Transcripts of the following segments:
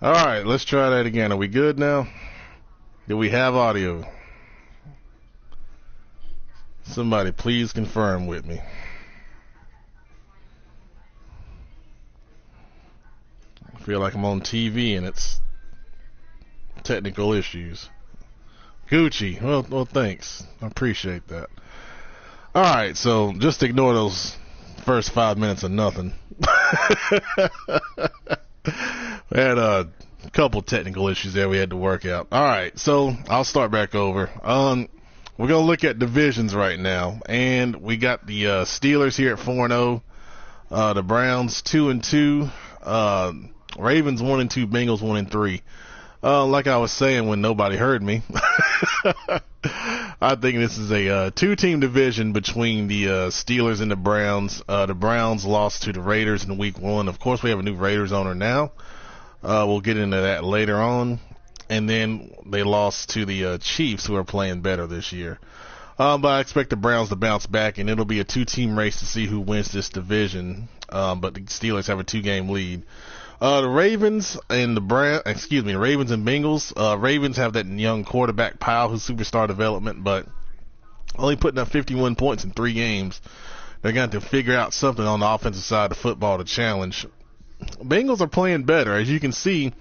All right, let's try that again. Are we good now? Do we have audio? Somebody please confirm with me. I feel like I'm on TV and it's technical issues. Gucci. Well, thanks. I appreciate that. All right, so just ignore those first 5 minutes of nothing. We had a couple technical issues there we had to work out. All right, so I'll start back over. We're going to look at divisions right now, and we got the Steelers here at 4-0, the Browns 2-2, Ravens 1-2, Bengals 1-3. Like I was saying when nobody heard me, I think this is a two-team division between the Steelers and the Browns. The Browns lost to the Raiders in week 1. Of course, we have a new Raiders owner now. We'll get into that later on. And then they lost to the Chiefs, who are playing better this year. But I expect the Browns to bounce back, and it'll be a two-team race to see who wins this division. But the Steelers have a 2-game lead. The Ravens and Ravens and Bengals. Ravens have that young quarterback Powell, who's superstar development, but only putting up 51 points in 3 games. They're going to have to figure out something on the offensive side of football to challenge. Bengals are playing better. As you can see,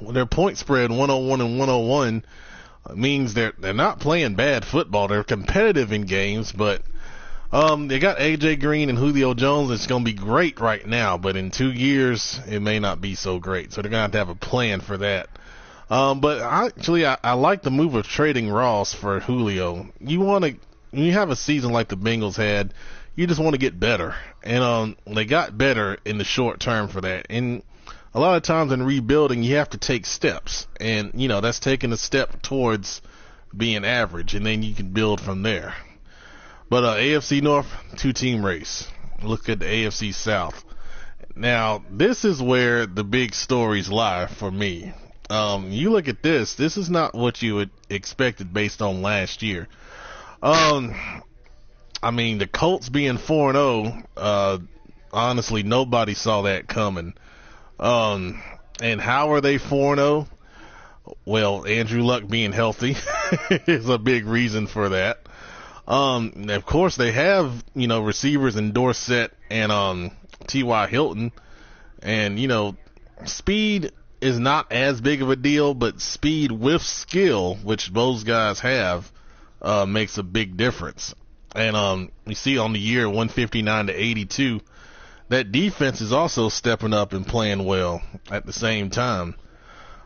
their point spread 101 and 101 means they're not playing bad football. They're competitive in games, but they got A.J. Green and Julio Jones. It's going to be great right now, but in 2 years, it may not be so great. So they're going to have a plan for that. But I like the move of trading Ross for Julio. When you have a season like the Bengals had, you just want to get better. And they got better in the short term for that. And a lot of times in rebuilding, you have to take steps. And, that's taking a step towards being average, and then you can build from there. But AFC North, 2-team race. Look at the AFC South. Now, this is where the big stories lie for me. You look at this. This is not what you had expected based on last year. The Colts being 4-0, honestly, nobody saw that coming. And how are they 4-0? Well, Andrew Luck being healthy is a big reason for that. Of course, they have, receivers in Dorsett and T.Y. Hilton. And, speed is not as big of a deal, but speed with skill, which those guys have, makes a big difference. And you see on the year 159 to 82, that defense is also stepping up and playing well at the same time.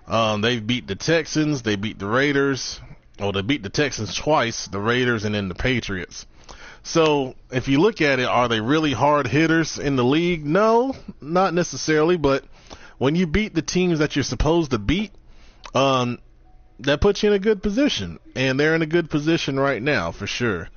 They beat the Texans, they beat the Raiders. They beat the Texans twice, the Raiders, and then the Patriots. So if you look at it, are they really hard hitters in the league? No, not necessarily. But when you beat the teams that you're supposed to beat, that puts you in a good position. And they're in a good position right now, for sure.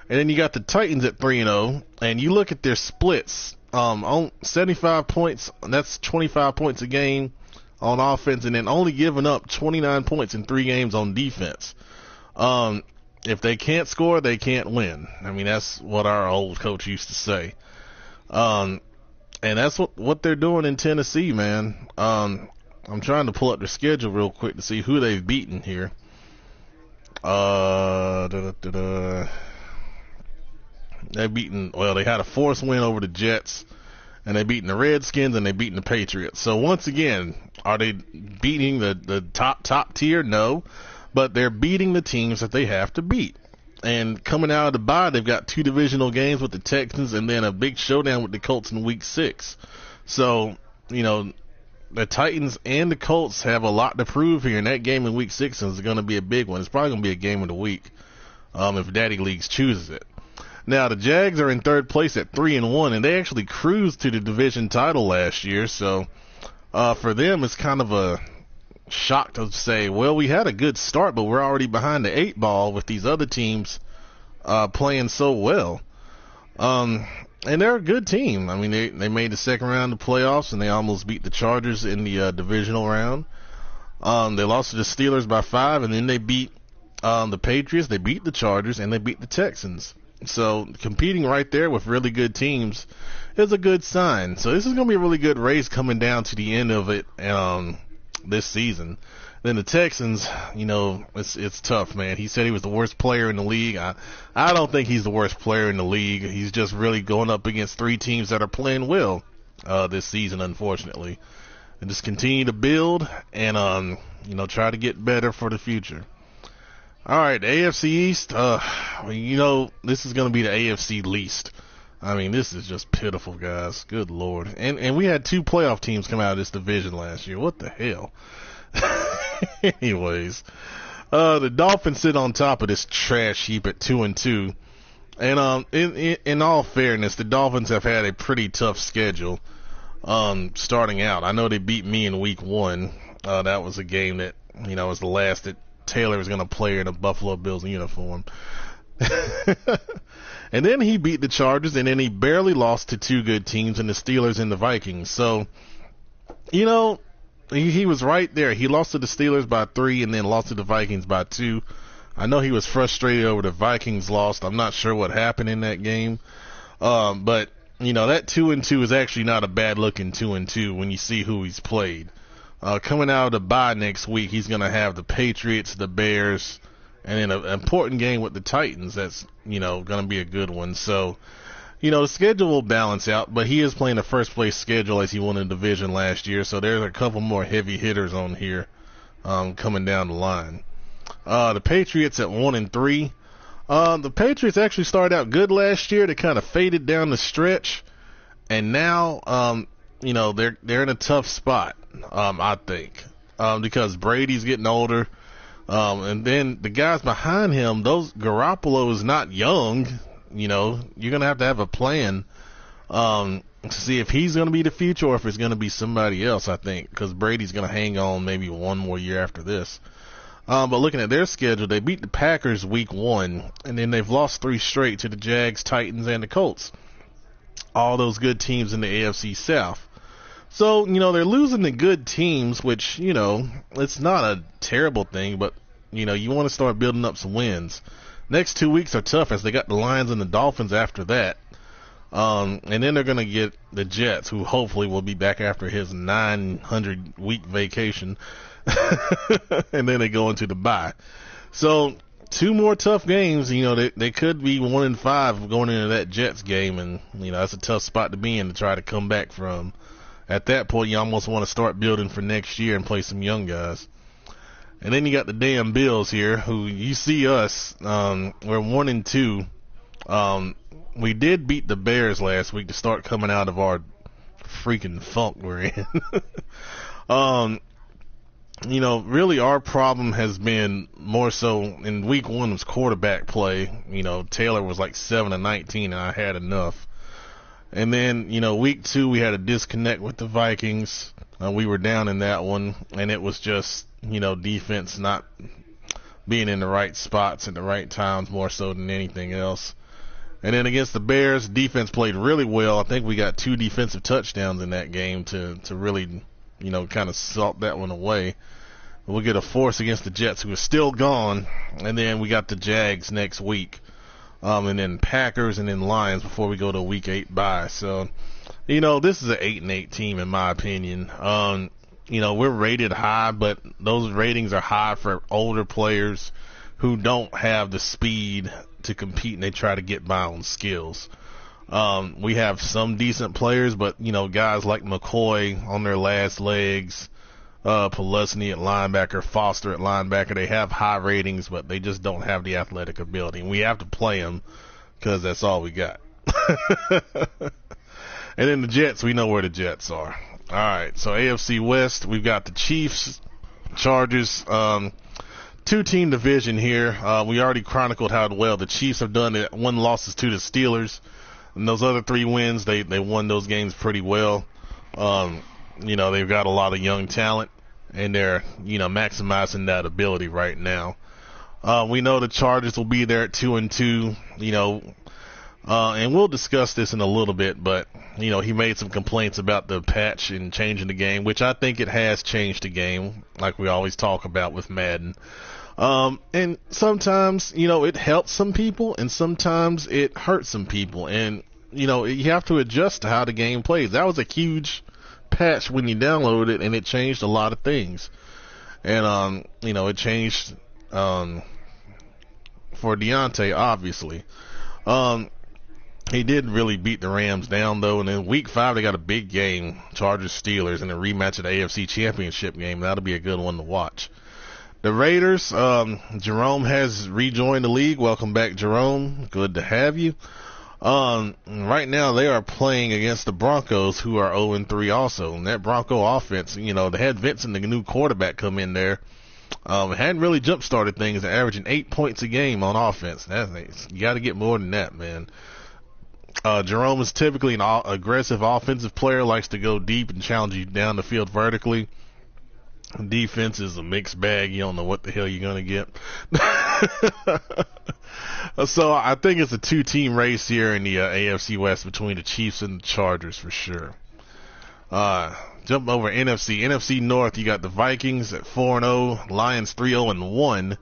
And then you got the Titans at 3-0, and you look at their splits. On 75 points, that's 25 points a game on offense, and then only giving up 29 points in 3 games on defense. If they can't score, they can't win. That's what our old coach used to say. And that's what they're doing in Tennessee, man. I'm trying to pull up their schedule real quick to see who they've beaten here. They had a forced win over the Jets, and they beaten the Redskins, and they beaten the Patriots. So once again, are they beating the top tier? No, but they're beating the teams that they have to beat. And coming out of the bye, they've got 2 divisional games with the Texans, and then a big showdown with the Colts in week 6. So, the Titans and the Colts have a lot to prove here, and that game in week 6 is going to be a big one. It's probably going to be a game of the week, if Daddy Leagues chooses it. Now, the Jags are in 3rd place at 3-1, and they actually cruised to the division title last year. So, for them, it's kind of a shock to say, well, we had a good start, but we're already behind the 8 ball with these other teams playing so well. And they're a good team. They made the second round of the playoffs, and they almost beat the Chargers in the divisional round. They lost to the Steelers by 5, and then they beat the Patriots. They beat the Chargers, and they beat the Texans. So competing right there with really good teams is a good sign. So this is going to be a really good race coming down to the end of it. this season. Then the Texans, it's tough, man. He said he was the worst player in the league. I don't think he's the worst player in the league. He's just really going up against 3 teams that are playing well this season, unfortunately. And just continue to build and try to get better for the future. All right, the AFC East. This is going to be the AFC least. I mean, this is just pitiful, guys. Good Lord. And we had 2 playoff teams come out of this division last year. What the hell? Anyways, the Dolphins sit on top of this trash heap at 2-2. And in all fairness, the Dolphins have had a pretty tough schedule starting out. I know they beat me in week 1. That was a game that, was the last that Taylor was going to play in a Buffalo Bills uniform. And then he beat the Chargers, and then he barely lost to 2 good teams in the Steelers and the Vikings. So, he was right there. He lost to the Steelers by 3 and then lost to the Vikings by 2. I know he was frustrated over the Vikings loss. I'm not sure what happened in that game. But, that 2-2 is actually not a bad looking 2-2 when you see who he's played. Coming out of the bye next week, he's going to have the Patriots, the Bears, and then an important game with the Titans. That's, going to be a good one. So, the schedule will balance out, but he is playing a first place schedule as he won the division last year. So there's a couple more heavy hitters on here coming down the line. The Patriots at 1-3. The Patriots actually started out good last year. They kind of faded down the stretch, and now, they're in a tough spot. I think because Brady's getting older, and then the guys behind him, Garoppolo is not young. You're gonna have a plan to see if he's gonna be the future or if it's gonna be somebody else. I think because Brady's gonna hang on maybe one more year after this. But looking at their schedule, they beat the Packers week 1, and then they've lost 3 straight to the Jags, Titans, and the Colts. All those good teams in the AFC South. So, they're losing to good teams, which, it's not a terrible thing, but, you want to start building up some wins. Next 2 weeks are tough as they got the Lions and the Dolphins after that. And then they're going to get the Jets, who hopefully will be back after his 900-week vacation. And then they go into the bye. So 2 more tough games. They could be 1-5 going into that Jets game, and that's a tough spot to be in to try to come back from. At that point, you almost want to start building for next year and play some young guys. And then you got the damn Bills here, who you see us. We're 1-2. We did beat the Bears last week to start coming out of our freaking funk we're in. Really our problem has been more so in week 1 was quarterback play. Taylor was like 7-19 and I had enough. And then, week 2 we had a disconnect with the Vikings. We were down in that one, and it was just, defense not being in the right spots at the right times more so than anything else. And then against the Bears, defense played really well. I think we got 2 defensive touchdowns in that game to really, kind of salt that one away. We'll get a force against the Jets, who are still gone. And then we got the Jags next week. And then Packers and then Lions before we go to week 8 bye. So, this is an 8-8 team in my opinion. We're rated high, but those ratings are high for older players who don't have the speed to compete and they try to get by on skills. We have some decent players, but, guys like McCoy on their last legs, Pelesny at linebacker, Foster at linebacker, they have high ratings, but they just don't have the athletic ability. And we have to play them because that's all we got. And then the Jets, we know where the Jets are. All right, so AFC West, we've got the Chiefs, Chargers, 2-team division here. We already chronicled how well the Chiefs have done it. 1 losses to the Steelers. And those other 3 wins, they won those games pretty well. They've got a lot of young talent, and they're, maximizing that ability right now. We know the Chargers will be there at 2-2, and we'll discuss this in a little bit, but, he made some complaints about the patch and changing the game, which I think it has changed the game, like we always talk about with Madden. And sometimes, it helps some people, and sometimes it hurts some people, and, you have to adjust to how the game plays. That was a huge patch when you download it, and it changed a lot of things. And it changed for Deontay, obviously. He did really beat the Rams down, though, and in week 5 they got a big game, Chargers-Steelers, in a rematch of the AFC Championship game. That'll be a good one to watch. The Raiders, Jerome has rejoined the league. Welcome back, Jerome. Good to have you. Right now they are playing against the Broncos, who are 0-3 also. And that Bronco offense, they had Vincent, the new quarterback, come in there. Hadn't really jump-started things. They're averaging 8 points a game on offense. You got to get more than that, man. Jerome is typically an aggressive offensive player, likes to go deep and challenge you down the field vertically. Defense is a mixed bag. You don't know what the hell you're going to get. So I think it's a 2-team race here in the AFC West between the Chiefs and the Chargers for sure. Jump over NFC. NFC North, you got the Vikings at 4-0, Lions 3-0-1,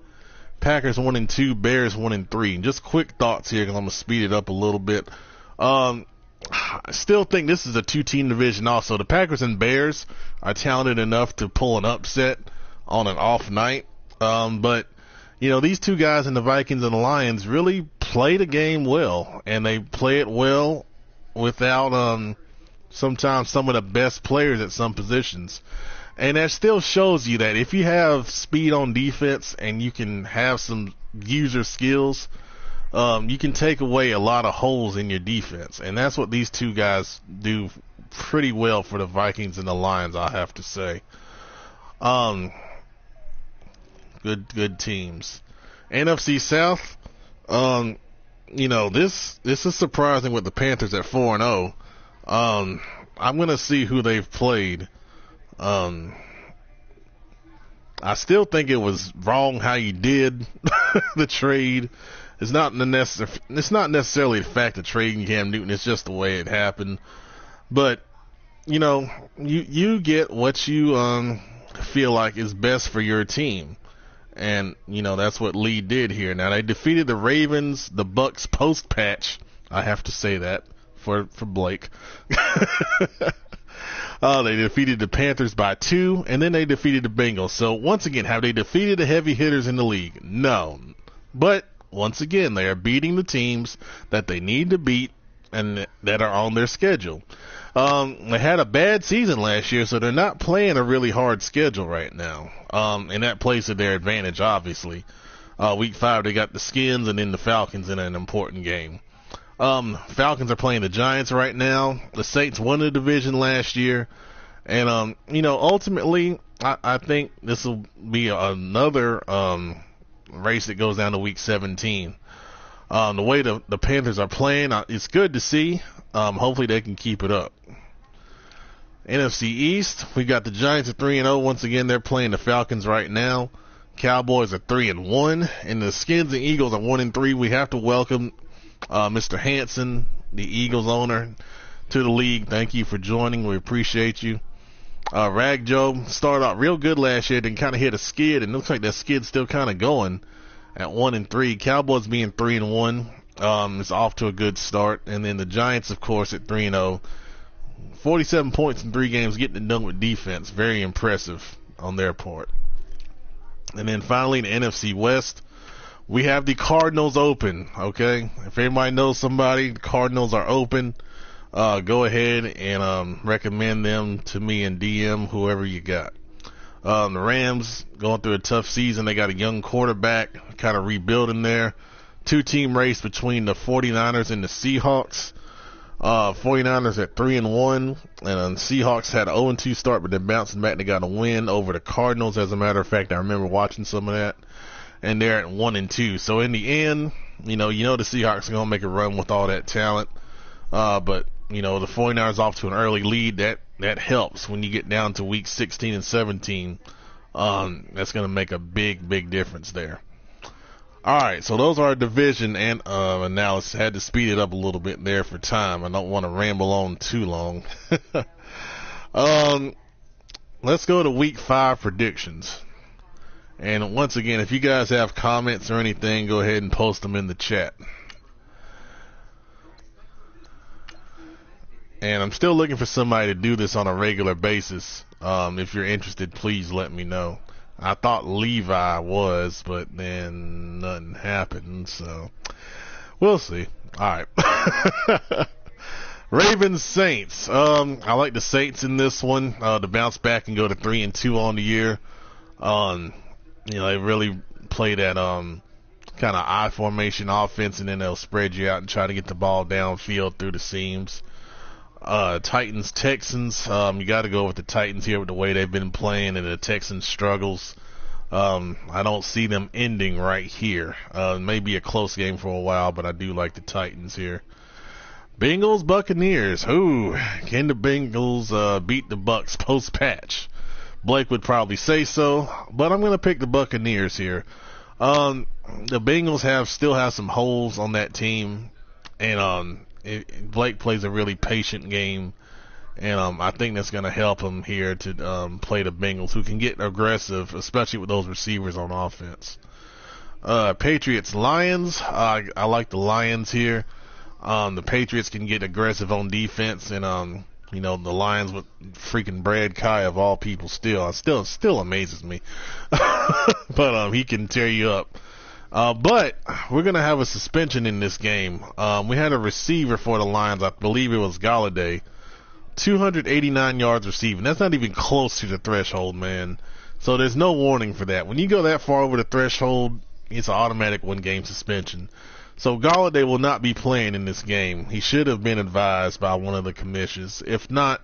Packers 1-2, Bears 1-3. Just quick thoughts here because I'm going to speed it up a little bit. I still think this is a 2-team division also. The Packers and Bears are talented enough to pull an upset on an off night. But these two guys in the Vikings and the Lions really play the game well, and they play it well without sometimes some of the best players at some positions. And that still shows you that if you have speed on defense and you can have some user skills, you can take away a lot of holes in your defense. And that's what these two guys do pretty well for the Vikings and the Lions, I have to say. Good teams. NFC South, this is surprising with the Panthers at 4-0. I'm going to see who they've played. I still think it was wrong how you did the trade. It's not necessarily the fact of trading Cam Newton. It's just the way it happened. But you get what you feel like is best for your team, and that's what Lee did here. Now they defeated the Ravens, the Bucks post patch. I have to say that for Blake. They defeated the Panthers by 2, and then they defeated the Bengals. So once again, have they defeated the heavy hitters in the league? No, but once again, they are beating the teams that they need to beat and that are on their schedule. They had a bad season last year, so they're not playing a really hard schedule right now. And that plays to their advantage, obviously. Week 5, they got the Skins and then the Falcons in an important game. Falcons are playing the Giants right now. The Saints won the division last year. And, ultimately, I think this will be another race that goes down to week 17. The way the Panthers are playing, it's good to see. Hopefully they can keep it up. NFC East, we got the Giants at 3-0. Once again, they're playing the Falcons right now. Cowboys are 3-1, and the Skins and Eagles are 1-3. We have to welcome Mr. Hanson, the Eagles owner, to the league. Thank you for joining. We appreciate you. Rag Joe started out real good last year, then kind of hit a skid, and it looks like that skid's still kind of going at 1-3. Cowboys being 3-1, it's off to a good start. And then the Giants, of course, at 3-0. 47 points in 3 games, getting it done with defense. Very impressive on their part. And then finally, the NFC West, we have the Cardinals open, okay? If anybody knows somebody, the Cardinals are open. Go ahead and recommend them to me and DM whoever you got. The Rams going through a tough season. They got a young quarterback, kind of rebuilding there. 2-team race between the 49ers and the Seahawks. 49ers at 3-1, and Seahawks had an 0-2 start, but they're bouncing back. They got a win over the Cardinals. As a matter of fact, I remember watching some of that, and they're at 1-2. So in the end, the Seahawks are gonna make a run with all that talent. But the 49ers off to an early lead. That helps when you get down to week 16 and 17. That's gonna make a big difference there. All right, so those are our division and analysis. Had to speed it up a little bit there for time. I don't want to ramble on too long. Let's go to week 5 predictions. And once again, if you guys have comments or anything, go ahead and post them in the chat. And I'm still looking for somebody to do this on a regular basis. If you're interested, please let me know. I thought Levi was, but then nothing happened, so we'll see. All right. Ravens Saints. I like the Saints in this one to bounce back and go to 3-2 on the year. They really play that kind of I formation offense, and then they'll spread you out and try to get the ball downfield through the seams. Titans Texans. You got to go with the Titans here with the way they've been playing, and the Texans struggles. I don't see them ending right here. Maybe a close game for a while, but I do like the Titans here. Bengals Buccaneers. Ooh, can the Bengals beat the Bucks post patch? Blake would probably say so, but I'm going to pick the Buccaneers here. The Bengals still have some holes on that team, and Blake plays a really patient game, and I think that's going to help him here to play the Bengals, who can get aggressive, especially with those receivers on offense. Patriots Lions. I like the Lions here. The Patriots can get aggressive on defense, and the Lions with freaking Brad Kai of all people still amazes me. But he can tear you up. But we're gonna have a suspension in this game. We had a receiver for the Lions, I believe it was Galladay, 289 yards receiving. That's not even close to the threshold, man. So there's no warning for that. When you go that far over the threshold, it's an automatic 1-game suspension. So Galladay will not be playing in this game. He should have been advised by one of the commissioners. If not,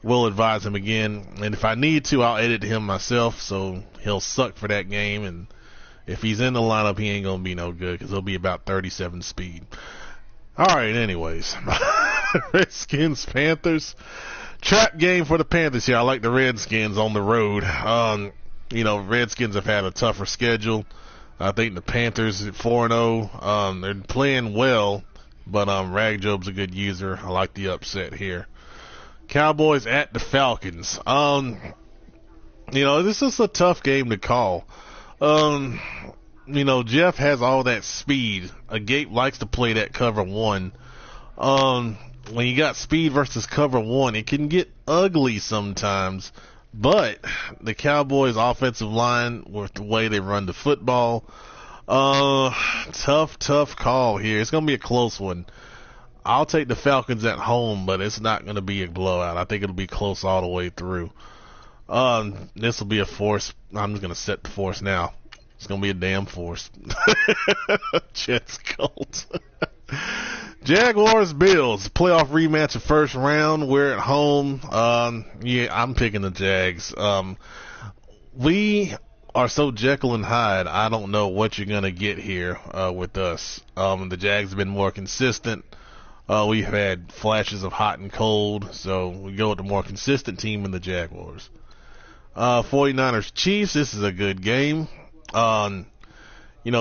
we'll advise him again. And if I need to, I'll edit him myself, so he'll suck for that game. And if he's in the lineup, he ain't going to be no good because he'll be about 37 speed. All right, anyways. Redskins, Panthers. Trap game for the Panthers here. I like the Redskins on the road. Redskins have had a tougher schedule. I think the Panthers at 4-0. They're playing well, but Ragjob's a good user. I like the upset here. Cowboys at the Falcons. This is a tough game to call. Jeff has all that speed. Gape likes to play that cover 1. When you got speed versus cover 1, it can get ugly sometimes. But the Cowboys' offensive line, with the way they run the football, tough call here. It's going to be a close one. I'll take the Falcons at home, but it's not going to be a blowout. I think it'll be close all the way through. This will be a force. I'm just going to set the force now. It's going to be a damn force. Jets Colts. Jaguars Bills playoff rematch of first round. We're at home. I'm picking the Jags. We are so Jekyll and Hyde. I don't know what you're gonna get here with us. The Jags have been more consistent. We've had flashes of hot and cold, so we go with the more consistent team in the Jaguars. 49ers Chiefs. This is a good game.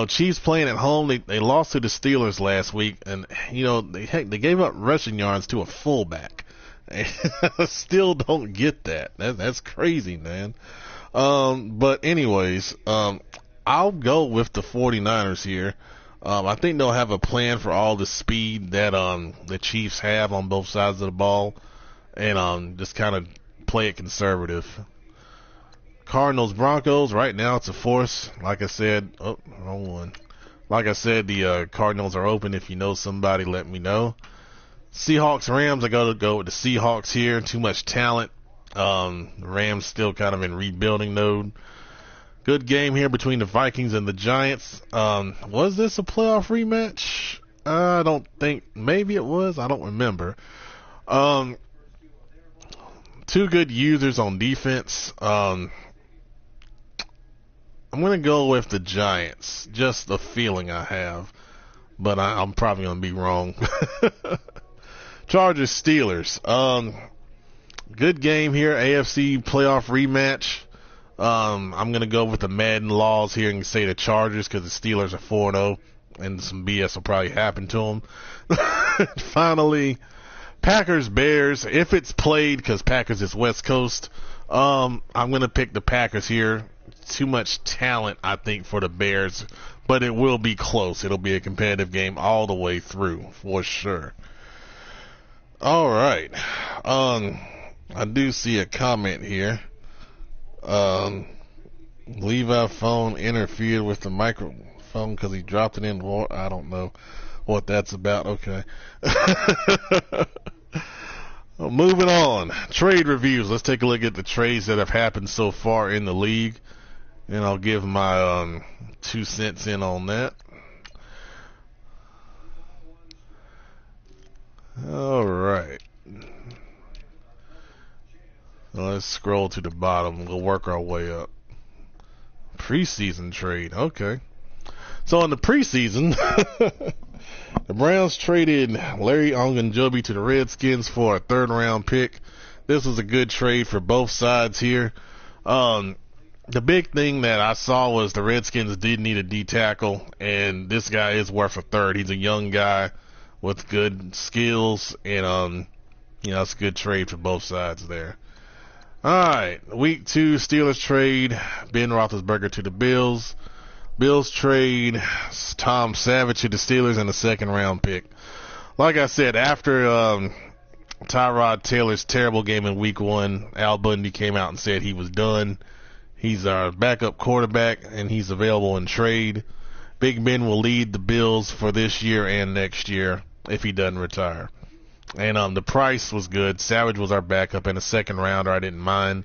Chiefs playing at home. They lost to the Steelers last week, and they gave up rushing yards to a fullback. I still don't get that. That's crazy, man. But anyways, I'll go with the 49ers here. I think they'll have a plan for all the speed that the Chiefs have on both sides of the ball, and just kind of play it conservative. Cardinals Broncos. Right now it's a force. Like I said, wrong one. Like I said, the Cardinals are open. If you know somebody, let me know. Seahawks Rams. I gotta go with the Seahawks here. Too much talent. The Rams still kind of in rebuilding mode. Good game here between the Vikings and the Giants. Was this a playoff rematch? I don't think. Maybe it was. I don't remember. Two good users on defense. I'm going to go with the Giants. Just the feeling I have. But I'm probably going to be wrong. Chargers Steelers. Good game here. AFC playoff rematch. I'm going to go with the Madden laws here and say the Chargers because the Steelers are 4-0. And some BS will probably happen to them. Finally, Packers Bears. If it's played, because Packers is West Coast, I'm going to pick the Packers here. Too much talent, I think, for the Bears, but it will be close. It'll be a competitive game all the way through, for sure. All right. I do see a comment here. Um, Levi phone interfered with the microphone because he dropped it in water. I don't know what that's about. Okay. Well, moving on. Trade reviews. Let's take a look at the trades that have happened so far in the league, and I'll give my 2 cents in on that. All right. Let's scroll to the bottom. We'll work our way up. Preseason trade. Okay. So in the preseason, the Browns traded Larry Ogunjobi to the Redskins for a third-round pick. This was a good trade for both sides here. The big thing that I saw was the Redskins did need a D tackle, and this guy is worth a third. He's a young guy with good skills, and it's a good trade for both sides there. All right, week 2 Steelers trade Ben Roethlisberger to the Bills. Bills trade Tom Savage to the Steelers and a second-round pick. Like I said, after Tyrod Taylor's terrible game in week 1, Al Bundy came out and said he was done. He's our backup quarterback, and he's available in trade. Big Ben will lead the Bills for this year and next year if he doesn't retire. And the price was good. Savage was our backup and a second rounder. I didn't mind.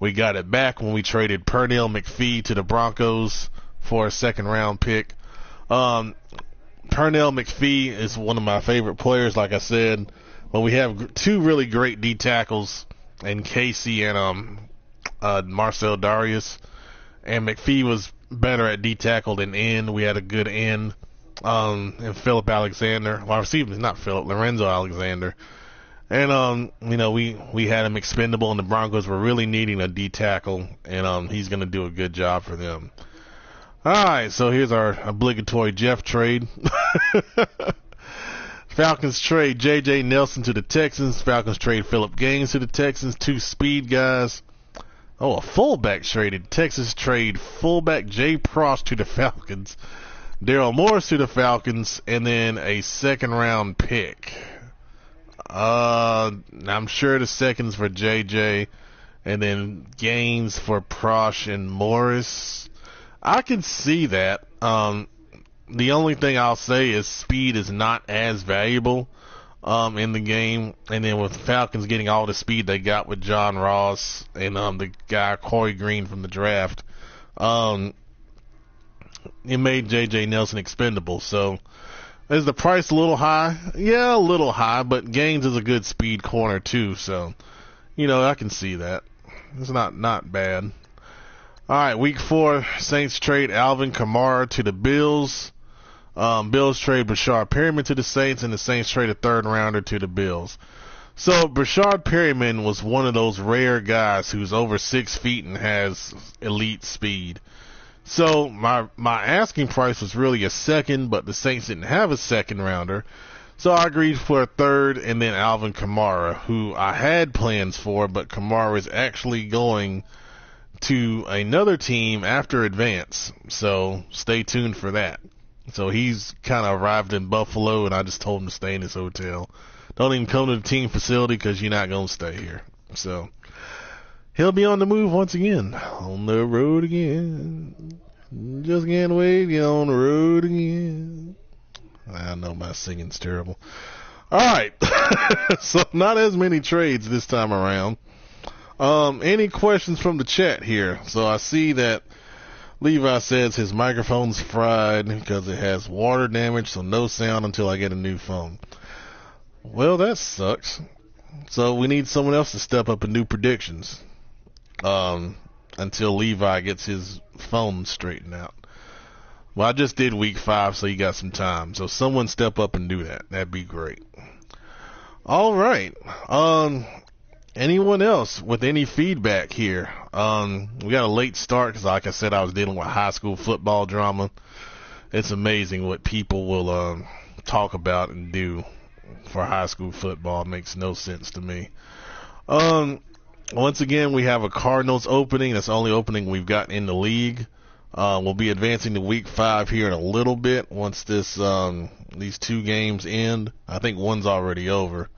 We got it back when we traded Pernell McPhee to the Broncos for a second round pick. Pernell McPhee is one of my favorite players, like I said. But we have 2 really great D tackles in Casey and Marcel Darius. And McPhee was better at D tackle than end. We had a good end. And Philip Alexander. Well, excuse me, not Philip, Lorenzo Alexander. And, we had him expendable, and the Broncos were really needing a D tackle, and he's going to do a good job for them. All right, so here's our obligatory Jeff trade. Falcons trade J.J. Nelson to the Texans. Falcons trade Philip Gaines to the Texans. 2 speed guys. Oh, a fullback traded. Texas trade fullback Jay Prost to the Falcons. Daryl Morris to the Falcons, and then a second-round pick. I'm sure the seconds for JJ, and then Gaines for Prosh and Morris. I can see that. The only thing I'll say is speed is not as valuable in the game. And then with the Falcons getting all the speed they got with John Ross and the guy Corey Green from the draft, it made J.J. Nelson expendable. So is the price a little high? Yeah, a little high, but Gaines is a good speed corner too. So, I can see that. It's not bad. All right, week 4, Saints trade Alvin Kamara to the Bills. Bills trade Brashard Perriman to the Saints, and the Saints trade a third rounder to the Bills. So Brashard Perriman was one of those rare guys who's over 6 feet and has elite speed. So my asking price was really a second, but the Saints didn't have a second rounder. So I agreed for a third, and then Alvin Kamara, who I had plans for, but Kamara is actually going to another team after Advance. So stay tuned for that. So he's kind of arrived in Buffalo, and I just told him to stay in his hotel. Don't even come to the team facility because you're not going to stay here. So he'll be on the move once again. On the road again. Just can't wait to get on the road again. I know my singing's terrible. Alright. So not as many trades this time around. Any questions from the chat here? So I see that Levi says his microphone's fried because it has water damage, so no sound until I get a new phone. Well, that sucks. So we need someone else to step up and do predictions. Until Levi gets his phone straightened out. Well, I just did week 5, so you got some time. So someone step up and do that. That'd be great. All right. Anyone else with any feedback here? We got a late start because, like I said, I was dealing with high school football drama. It's amazing what people will talk about and do for high school football. It makes no sense to me. Once again, we have a Cardinals opening. That's the only opening we've got in the league. We'll be advancing to week 5 here in a little bit once these 2 games end. I think one's already over.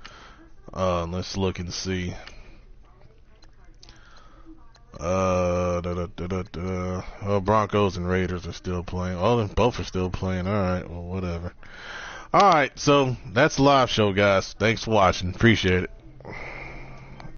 Let's look and see. Broncos and Raiders are still playing. Oh, both are still playing. All right, well, whatever. All right, so that's the live show, guys. Thanks for watching. Appreciate it.